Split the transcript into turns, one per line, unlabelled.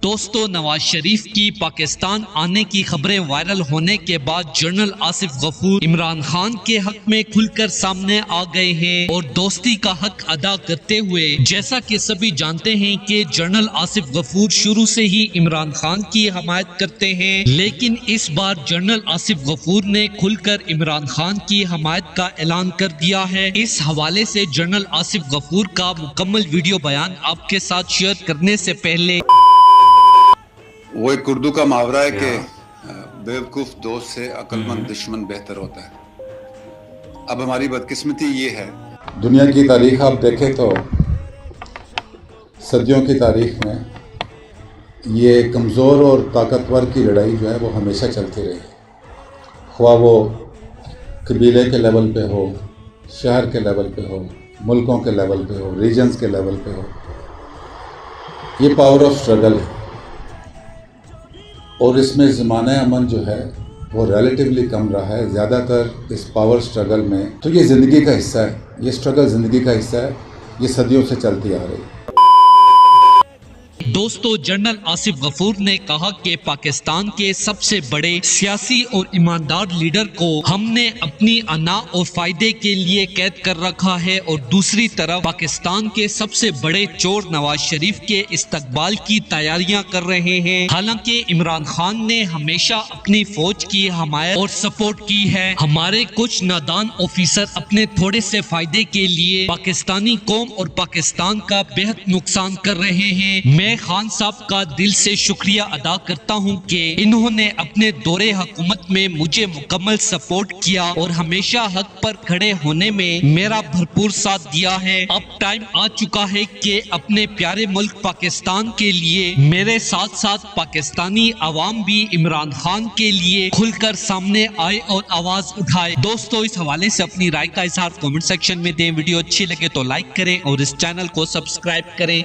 दोस्तों, नवाज शरीफ की पाकिस्तान आने की खबरें वायरल होने के बाद जनरल आसिफ गफूर इमरान खान के हक में खुलकर सामने आ गए हैं और दोस्ती का हक अदा करते हुए, जैसा कि सभी जानते हैं कि जनरल आसिफ गफूर शुरू से ही इमरान खान की हमायत करते हैं, लेकिन इस बार जनरल आसिफ गफूर ने खुलकर इमरान खान की हमायत का ऐलान कर दिया है। इस हवाले से जनरल आसिफ गफूर का मुकम्मल वीडियो बयान आपके साथ शेयर करने से पहले
वो एक उर्दू का मुहावरा है कि बेवकूफ़ दोस्त से अक्लमंद दुश्मन बेहतर होता है। अब हमारी बदकिस्मती ये है,
दुनिया की तारीख आप देखें तो सदियों की तारीख में ये कमज़ोर और ताकतवर की लड़ाई जो है वो हमेशा चलती रही, ख्वाह वो कबीले के लेवल पे हो, शहर के लेवल पे हो, मुल्कों के लेवल पे हो, रीजन्स के लेवल पे हो। ये पावर ऑफ स्ट्रगल है और इसमें ज़माने अमन जो है वो रिलेटिवली कम रहा है ज़्यादातर इस पावर स्ट्रगल में। तो ये ज़िंदगी का हिस्सा है, ये स्ट्रगल ज़िंदगी का हिस्सा है, ये सदियों से चलती आ रही है।
दोस्तों, जनरल आसिफ गफूर ने कहा कि पाकिस्तान के सबसे बड़े सियासी और ईमानदार लीडर को हमने अपनी अना और फायदे के लिए कैद कर रखा है और दूसरी तरफ पाकिस्तान के सबसे बड़े चोर नवाज शरीफ के इस्तकबाल की तैयारियां कर रहे हैं। हालांकि इमरान खान ने हमेशा अपनी फौज की हमायत और सपोर्ट की है। हमारे कुछ नादान ऑफिसर अपने थोड़े से फायदे के लिए पाकिस्तानी कौम और पाकिस्तान का बेहद नुकसान कर रहे हैं। मैं खान साहब का दिल से शुक्रिया अदा करता हूं कि इन्होंने अपने दौरे हुकूमत में मुझे मुकम्मल सपोर्ट किया और हमेशा हक पर खड़े होने में मेरा भरपूर साथ दिया है। अब टाइम आ चुका है कि अपने प्यारे मुल्क पाकिस्तान के लिए मेरे साथ साथ पाकिस्तानी अवाम भी इमरान खान के लिए खुलकर सामने आए और आवाज उठाए। दोस्तों, इस हवाले से अपनी राय का इजहार कमेंट सेक्शन में दें। वीडियो अच्छी लगे तो लाइक करें और इस चैनल को सब्सक्राइब करें।